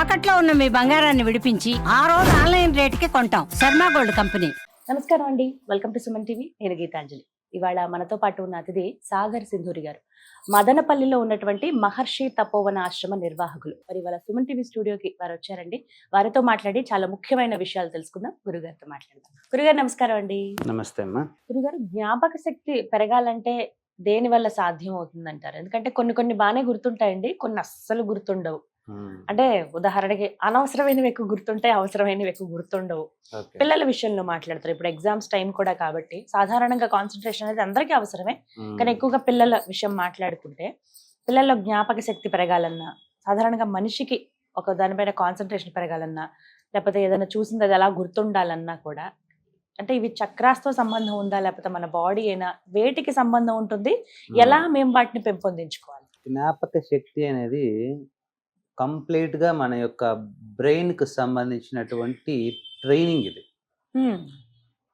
తాకట్లో ఉన్న మీ బంగారాన్ని విడిపించి ఆ రోజు ఆన్లైన్ రేటుకి కొంటాం. Sharma gold company. నమస్కారం అండి, వెల్కమ్ టు సుమన్ టీవీ. నేను గీతాంజలి. ఇవాళ మనతో పాటు ఉన్న అతిథి సాగర్ సింధూరి గారు, మదనపల్లిలో ఉన్నటువంటి మహర్షి తపోవన ఆశ్రమ నిర్వాహకులు. మరి ఇవాళ సుమన్ టీవీ స్టూడియోకి వారు వచ్చారండి. వారితో మాట్లాడి చాలా ముఖ్యమైన విషయాలు తెలుసుకుందాం. గురుగారితో మాట్లాడదాం. గురుగారు నమస్కారం అండి. నమస్తే అమ్మా. గురుగారు, జ్ఞాపక శక్తి పెరగాలంటే దేని వల్ల సాధ్యం అవుతుందంటారు? ఎందుకంటే కొన్ని బాగానే గుర్తుంటాయండి, కొన్ని అస్సలు గుర్తుండవు. అంటే ఉదాహరణకి అనవసరమైనవి ఎక్కువ గుర్తుంటాయి, అవసరమైనవి ఎక్కువ గుర్తుండవు. పిల్లల విషయంలో మాట్లాడతారు. ఇప్పుడు ఎగ్జామ్స్ టైం కూడా కాబట్టి సాధారణంగా కాన్సన్ట్రేషన్ అనేది అందరికీ అవసరమే, కానీ ఎక్కువగా పిల్లల విషయం మాట్లాడుకుంటే పిల్లల్లో జ్ఞాపక శక్తి పెరగాలన్నా, సాధారణంగా మనిషికి ఒక దానిపైన కాన్సన్ట్రేషన్ పెరగాలన్నా, లేకపోతే ఏదైనా చూసింది అది అలా గుర్తుండాలన్నా కూడా, అంటే ఇవి చక్రాస్తో సంబంధం ఉందా, లేకపోతే మన బాడీ అయినా, వేటికి సంబంధం ఉంటుంది, ఎలా మేము వాటిని పెంపొందించుకోవాలి? జ్ఞాపక శక్తి అనేది కంప్లీట్ గా మన యొక్క బ్రెయిన్ కు సంబంధించినటువంటి ట్రైనింగ్. ఇది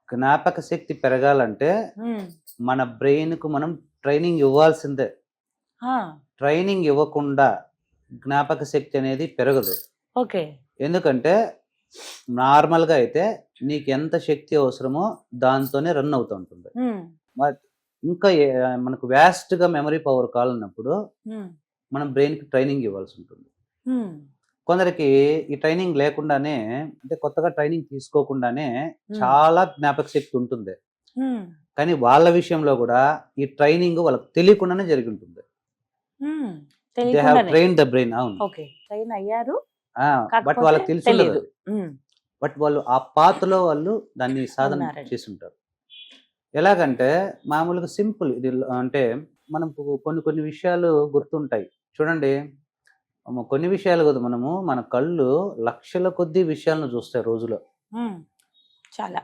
జ్ఞాపక శక్తి పెరగాలంటే మన బ్రెయిన్ కు మనం ట్రైనింగ్ ఇవ్వాల్సిందే. ట్రైనింగ్ ఇవ్వకుండా జ్ఞాపక శక్తి అనేది పెరగదు. ఓకే. ఎందుకంటే నార్మల్ గా అయితే నీకు ఎంత శక్తి అవసరమో దాంతోనే రన్ అవుతూ ఉంటుంది. ఇంకా మనకు వ్యాస్ట్ గా మెమరీ పవర్ కావాలన్నప్పుడు మనం బ్రెయిన్ కి ట్రైనింగ్ ఇవ్వాల్సి ఉంటుంది. కొందరికి ఈ ట్రైనింగ్ లేకుండానే, అంటే కొత్తగా ట్రైనింగ్ తీసుకోకుండానే చాలా జ్ఞాపక శక్తి ఉంటుంది. కానీ వాళ్ళ విషయంలో కూడా ఈ ట్రైనింగ్ వాళ్ళకి తెలియకుండానే జరిగి ఉంటుంది. They have train the brain. అవును, ట్రైన్ అయ్యారు, బట్ వాళ్ళకి తెలియదు. బట్ వాళ్ళు ఆ పాత్రలో వాళ్ళు దాన్ని సాధన చేసి ఉంటారు. ఎలాగంటే మామూలుగా సింపుల్ ఇది. అంటే మనకు కొన్ని విషయాలు గుర్తుంటాయి. చూడండి, కొన్ని విషయాలు కదా, మన కళ్ళు లక్షల కొద్ది విషయాలను చూస్తాయి రోజులో. చాలా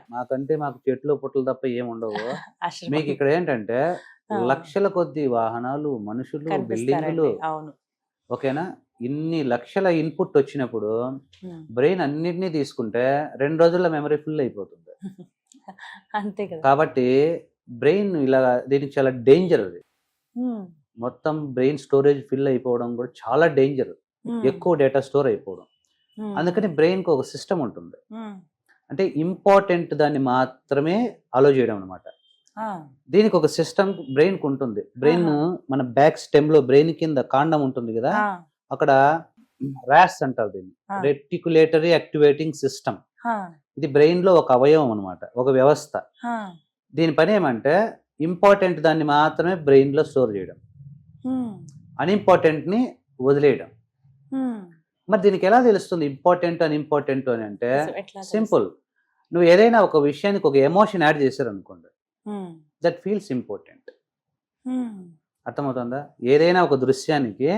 మాకు చెట్లు పుట్టలు తప్ప ఏముండవు. మీకు ఇక్కడ ఏంటంటే లక్షల కొద్ది వాహనాలు, మనుషులు, బిల్డింగులు. ఓకేనా? ఇన్ని లక్షల ఇన్పుట్ వచ్చినప్పుడు బ్రెయిన్ అన్నిటినీ తీసుకుంటే 2 రోజుల్లో మెమరీ ఫుల్ అయిపోతుంది. అంతే కదా. కాబట్టి బ్రెయిన్ ఇలా, దీనికి చాలా డేంజర్. అది మొత్తం బ్రెయిన్ స్టోరేజ్ ఫిల్ అయిపోవడం కూడా చాలా డేంజర్. ఎక్కువ డేటా స్టోర్ అయిపోవడం. అందుకని బ్రెయిన్ కు ఒక సిస్టమ్ ఉంటుంది. అంటే ఇంపార్టెంట్ దాన్ని మాత్రమే అలో చేయడం అనమాట. దీనికి ఒక సిస్టమ్ బ్రెయిన్ కు ఉంటుంది. బ్రెయిన్ మన బ్యాక్ స్టెమ్ లో బ్రెయిన్ కింద కాండం ఉంటుంది కదా, అక్కడ రాస్ అంటారు దీన్ని, రెటిక్యులేటరీ యాక్టివేటింగ్ సిస్టమ్. ఇది బ్రెయిన్ లో ఒక అవయవం అనమాట, ఒక వ్యవస్థ. దీని పని ఏమంటే ఇంపార్టెంట్ దాన్ని మాత్రమే బ్రెయిన్ లో స్టోర్ చేయడం, అన్ఇంపార్టెంట్ ని వదిలేయడం. మరి దీనికి ఎలా తెలుస్తుంది ఇంపార్టెంట్ అన్ఇంపార్టెంట్ అని? అంటే సింపుల్. నువ్వు ఏదైనా ఒక విషయానికి ఒక ఎమోషన్ యాడ్ చేశారు అనుకోండి, దట్ ఫీల్స్ ఇంపార్టెంట్. అర్థమవుతుందా? ఏదైనా ఒక దృశ్యానికి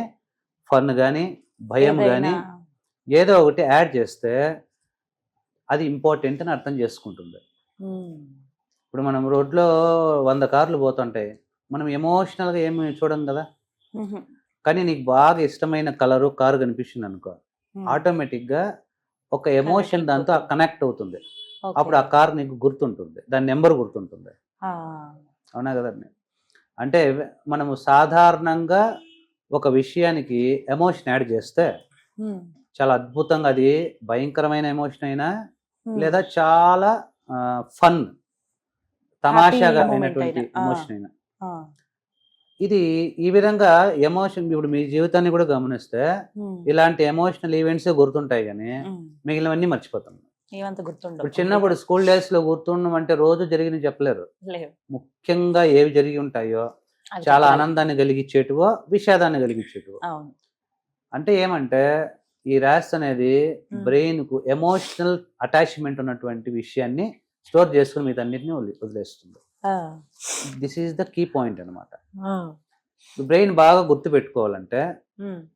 ఫన్ కానీ, భయం కానీ ఏదో ఒకటి యాడ్ చేస్తే అది ఇంపార్టెంట్ అని అర్థం చేసుకుంటుంది. ఇప్పుడు మనం రోడ్లో 100 కార్లు పోతుంటాయి, మనం ఎమోషనల్గా ఏమి చూడం కదా. కానీ నీకు బాగా ఇష్టమైన కలరు కారు కనిపిస్తుంది అనుకో, ఆటోమేటిక్గా ఒక ఎమోషన్ దాంతో కనెక్ట్ అవుతుంది. అప్పుడు ఆ కార్ నీకు గుర్తుంటుంది, దాని నెంబర్ గుర్తుంటుంది. అవునా కదండి? అంటే మనము సాధారణంగా ఒక విషయానికి ఎమోషన్ యాడ్ చేస్తే చాలా అద్భుతంగా, అది భయంకరమైన ఎమోషన్ అయినా లేదా చాలా ఫన్ తమాషాగా అయినటువంటి ఎమోషన్ అయినా, ఇది ఈ విధంగా ఎమోషన్. ఇప్పుడు మీ జీవితాన్ని కూడా గమనిస్తే ఇలాంటి ఎమోషనల్ ఈవెంట్స్ గుర్తుంటాయి, కానీ మిగిలినవన్నీ మర్చిపోతాం. ఇప్పుడు చిన్నప్పుడు స్కూల్ డేస్ లో గుర్తుండడం అంటే రోజు జరిగిన చెప్పలేరు. ముఖ్యంగా ఏవి జరిగి ఉంటాయో, చాలా ఆనందాన్ని కలిగించేటివో, విషాదాన్ని కలిగించేటివో. అంటే ఏమంటే ఈ రాస్ అనేది బ్రెయిన్ కు ఎమోషనల్ అటాచ్మెంట్ ఉన్నటువంటి విషయాన్ని స్టోర్ చేసుకుని మీదన్నిటిని వదిలేస్తుంది. This is the key point అనమాట. బ్రెయిన్ బాగా గుర్తు పెట్టుకోవాలంటే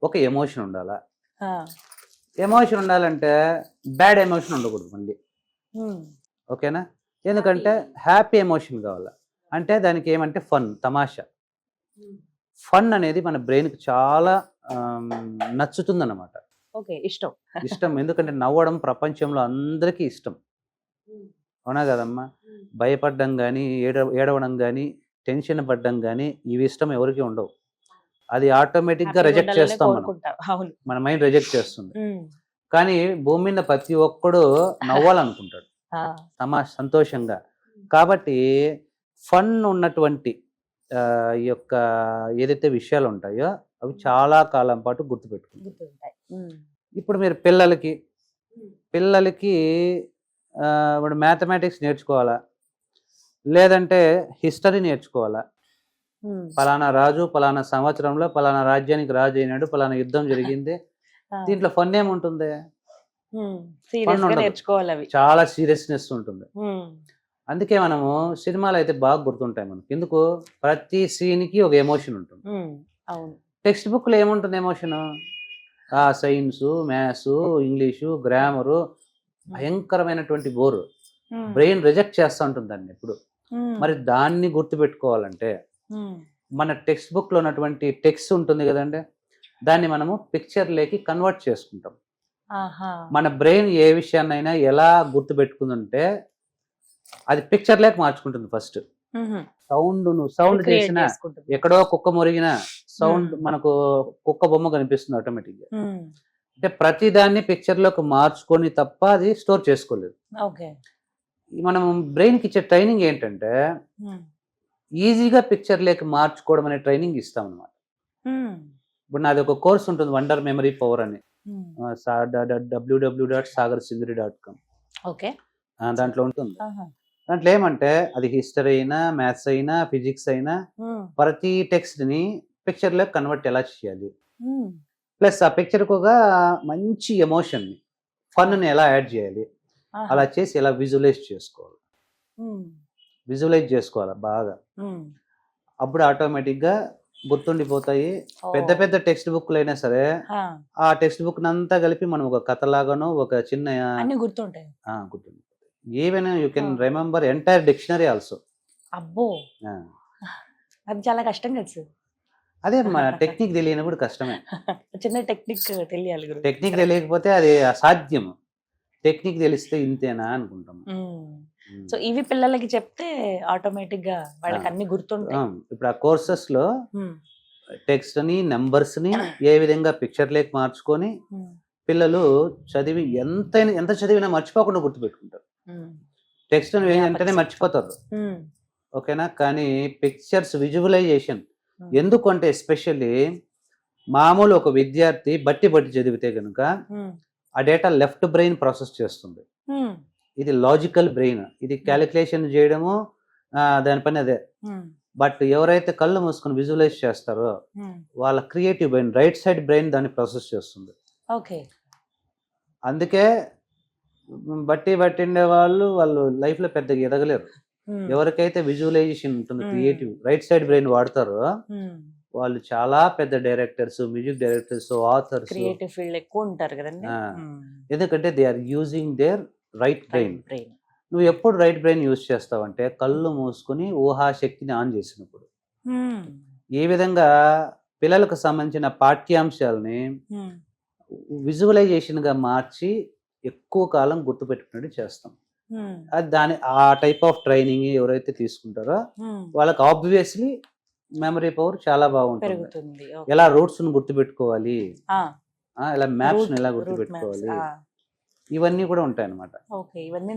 ఒక ఎమోషన్ ఉండాలా. ఎమోషన్ ఉండాలంటే బ్యాడ్ ఎమోషన్ ఉండకూడదు మళ్ళీ. ఓకేనా? ఎందుకంటే హ్యాపీ ఎమోషన్ కావాలా. అంటే దానికి ఏమంటే ఫన్, తమాషా. ఫన్ అనేది మన బ్రెయిన్ కి చాలా నచ్చుతుంది అనమాట. ఇష్టం. ఎందుకంటే నవ్వడం ప్రపంచంలో అందరికీ ఇష్టం. అవునా కదమ్మా? భయపడడం కానీ, ఏడవడం కానీ, టెన్షన్ పడడం కానీ ఇవి ఇష్టం ఎవరికి ఉండవు. అది ఆటోమేటిక్ గా రిజెక్ట్ చేస్తాం. మన మైండ్ రిజెక్ట్ చేస్తుంది. కానీ భూమి మీద ప్రతి ఒక్కడు నవ్వాలనుకుంటాడు సంతోషంగా. కాబట్టి ఫన్ ఉన్నటువంటి ఈ యొక్క ఏదైతే విషయాలు ఉంటాయో అవి చాలా కాలం పాటు గుర్తుపెట్టుకుంటాయి. ఇప్పుడు మీరు పిల్లలకి ఇప్పుడు మ్యాథమెటిక్స్ నేర్చుకోవాలా, లేదంటే హిస్టరీ నేర్చుకోవాలా, పలానా రాజు పలానా సంవత్సరంలో పలానా రాజ్యానికి రాజు అయినాడు, పలానా యుద్ధం జరిగింది, దీంట్లో ఫన్ ఏముంటుంది? చాలా సీరియస్నెస్ ఉంటుంది. అందుకే మనము సినిమాలు అయితే బాగా గుర్తుంటాయి మనకి. ఎందుకు? ప్రతి సీన్కి ఒక ఎమోషన్ ఉంటుంది. టెక్స్ట్ బుక్ లో ఏముంటుంది emotion? Science, maths, English, grammar, భయంకరమైనటువంటి బోరు. బ్రెయిన్ రిజెక్ట్ చేస్తూ ఉంటుంది దాన్ని ఎప్పుడు. మరి దాన్ని గుర్తుపెట్టుకోవాలంటే మన టెక్స్ట్ బుక్ లో ఉన్నటువంటి టెక్స్ట్ ఉంటుంది కదండి, దాన్ని మనము పిక్చర్ లేకి కన్వర్ట్ చేసుకుంటాం. మన బ్రెయిన్ ఏ విషయాన్నైనా ఎలా గుర్తుపెట్టుకుందంటే అది పిక్చర్ లేక మార్చుకుంటుంది. ఫస్ట్ సౌండ్ చేసిన ఎక్కడో కుక్క మురిగిన సౌండ్ మనకు కుక్క బొమ్మ కనిపిస్తుంది ఆటోమేటిక్ గా. అంటే ప్రతి దాన్ని పిక్చర్ లోకి మార్చుకొని తప్ప అది స్టోర్ చేసుకోలేదు. మనం బ్రెయిన్ కి ఇచ్చే ట్రైనింగ్ ఏంటంటే ఈజీగా పిక్చర్ లేక మార్చుకోవడం అనే ట్రైనింగ్ ఇస్తాం అనమాట. ఇప్పుడు నాది ఒక కోర్స్ ఉంటుంది, వండర్ మెమరీ పవర్ అని, www.sagarsinghri.com. దాంట్లో ఉంటుంది. దాంట్లో ఏమంటే అది హిస్టరీ అయినా, మ్యాథ్స్ అయినా, ఫిజిక్స్ అయినా ప్రతి టెక్స్ట్ ని పిక్చర్ లో కన్వర్ట్ ఎలా చేయాలి, ప్లస్ ఆ పిక్చర్ కు ఒక మంచి ఎమోషన్ ని, ఫన్ ని ఎలా యాడ్ చేయాలి, అలా చేసి ఎలా విజువలైజ్ చేసుకోవాలి బాగా. అప్పుడు ఆటోమేటిక్ గా గుర్తుండిపోతాయి. పెద్ద పెద్ద టెక్స్ట్ బుక్లు అయినా సరే ఆ టెక్స్ట్ బుక్ అంతా కలిపి మనం ఒక కథలాగానో ఒక చిన్న గుర్తుంటాయి. Even you can remember entire dictionary also. అబ్బో, అది చాలా కష్టం కదా. అదే మన టెక్నిక్ తెలియనప్పుడు కష్టమే. చిన్న టెక్నిక్ తెలియాలి. టెక్నిక్ తెలియకపోతే అది అసాధ్యం. టెక్నిక్ తెలిస్తే ఇంతేనా అనుకుంటాం. సో ఇవి పిల్లలకి చెప్తే ఆటోమేటిక్ గా వాళ్ళకి అన్ని గుర్తుంటాయి. ఇప్పుడు ఆ కోర్సెస్ లో టెక్స్ట్ ని, నెంబర్స్ ని ఏ విధంగా పిక్చర్ లేక మార్చుకొని పిల్లలు చదివి ఎంత చదివినా మర్చిపోకుండా గుర్తుపెట్టుకుంటారు. టెక్స్ట్ వెంటనే మర్చిపోతారు, ఓకేనా. కానీ పిక్చర్స్ విజువలైజేషన్ ఎందుకంటే ఎస్పెషల్లీ మామూలు ఒక విద్యార్థి బట్టి చదివితే కనుక ఆ డేటా లెఫ్ట్ బ్రెయిన్ ప్రాసెస్ చేస్తుంది. ఇది లాజికల్ బ్రెయిన్, ఇది క్యాలిక్యులేషన్ చేయడము దానిపైన అదే. బట్ ఎవరైతే కళ్ళు మూసుకొని విజువలైజ్ చేస్తారో వాళ్ళ creative brain, right side brain దాన్ని ప్రాసెస్ చేస్తుంది. అందుకే బట్టిండే వాళ్ళు లైఫ్ లో పెద్దగా ఎదగలేరు. ఎవరికైతే విజువలైజేషన్ ఉంటుంది, క్రియేటివ్ రైట్ సైడ్ బ్రెయిన్ వాడతారో వాళ్ళు చాలా పెద్ద directors, music directors, authors, creative field ఎక్కువ ఉంటారు కదండి. ఎందుకంటే they are using their right brain. నువ్వు ఎప్పుడు రైట్ బ్రెయిన్ యూజ్ చేస్తావంటే కళ్ళు మూసుకొని ఊహాశక్తిని ఆన్ చేసినప్పుడు. ఈ విధంగా పిల్లలకు సంబంధించిన పాఠ్యాంశాలని విజువలైజేషన్ గా మార్చి ఎక్కువ కాలం గుర్తుపెట్టుకున్నట్టు చేస్తాం. అది ఆ టైప్ ఆఫ్ ట్రైనింగ్ ఎవరైతే తీసుకుంటారో వాళ్ళకి ఆబ్వియస్లీ మెమరీ పవర్ చాలా బాగుంటుంది. ఎలా రూట్స్ ను గుర్తుపెట్టుకోవాలి, ఎలా మ్యాప్స్ ను ఎలా గుర్తుపెట్టుకోవాలి, ఇవన్నీ కూడా ఉంటాయి అన్నమాట.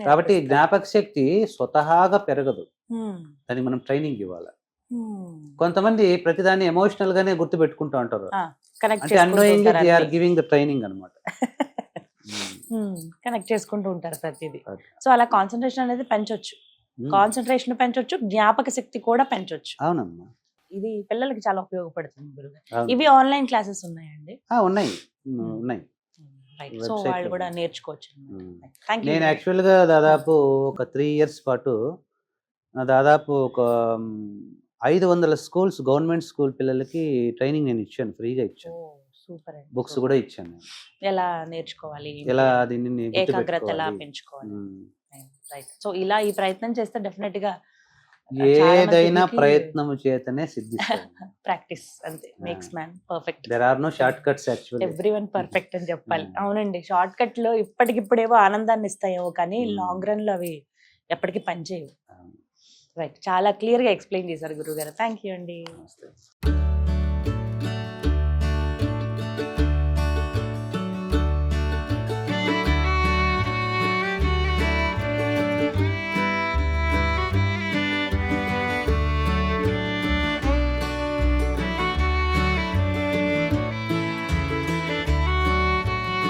కాబట్టి జ్ఞాపక శక్తి స్వతహాగా పెరగదు, దానికి మనం ట్రైనింగ్ ఇవ్వాలి. కొంతమంది ప్రతిదాన్ని ఎమోషనల్ గానే గుర్తు పెట్టుకుంటూ ఉంటారు, అంటే annoyingly they are giving the training అన్నమాట. కనెక్ట్ చేసుకుంటూ ఉంటారు ప్రతిదీ. సో అలా కాన్సన్ట్రేషన్ అనేది పెంచొచ్చు, కాన్సన్ట్రేషన్ పెంచొచ్చు, జ్ఞాపక శక్తి కూడా పెంచొచ్చు. అవునమ్మా, ఇది పిల్లలకి చాలా ఉపయోగపడుతుంది గురుగారు. ఇవి ఆన్లైన్ క్లాసెస్ ఉన్నాయండి? ఉన్నాయి. సో వాళ్ళు కూడా నేర్చుకోవచ్చు. నేను యాక్చువల్ గా దాదాపు ఒక 3 years పాటు దాదాపు ఒక 500 స్కూల్స్, గవర్నమెంట్ స్కూల్ పిల్లలకి ట్రైనింగ్ నేను ఇచ్చాను, ఫ్రీగా ఇచ్చాను. సూపర్. బుక్స్ కూడా ఇచ్చాను, ఎలా నేర్చుకోవాలి, ఎలా దీన్ని ఏకాగ్రత ఎలా పెంచుకోవాలి. సో ఇలా ఈ ప్రయత్నం చేస్తే డెఫినెట్ గా ఏదైనా ప్రయత్నం చేతనే సిద్ధిస్తుంది. ప్రాక్టీస్ అంతే makes man perfect. There are no shortcuts actually. Everyone perfect అని చెప్పాలి. అవునండి, షార్ట్ కట్ లో ఇప్పటికిప్పుడేవో ఆనందాన్ని ఇస్తాయేమో కానీ లాంగ్ రన్ లో అవి ఎప్పటికీ పనిచేయవు. రైట్, చాలా క్లియర్ గా ఎక్స్ప్లెయిన్ చేశారు గురువు గారు. థ్యాంక్ యూ అండి.